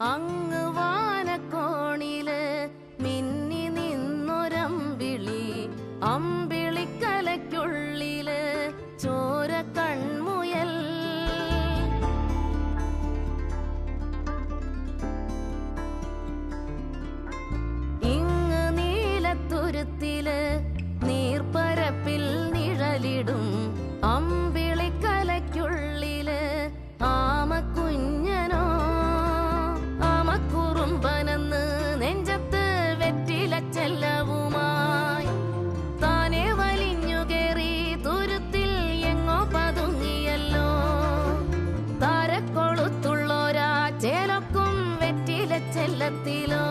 അങ്ങ് വാനക്കോണില് മിന്നി നിന്നൊരമ്പിളി, അമ്പിളിക്കലയ്ക്കുള്ളില് ചോര കൺമുയൽ. ഇങ്ങ് നീലത്തുരുത്തില് നീർപ്പരപ്പിൽ നിഴലിടും അമ്പിളിക്കലയ്ക്കുള്ളില് ആമക്കുഞ്ഞനോ. ആമക്കുറുമ്പനെന്ന് നെഞ്ചത്ത് വെറ്റിലച്ചെല്ലവുമായി താനെ വലിഞ്ഞു കേറി തുരുത്തിൽ എങ്ങോ പതുങ്ങിയല്ലോ. താരക്കൊളുത്തുള്ളോരാ ചേലൊക്കും വെറ്റിലച്ചെല്ലത്തിലോ.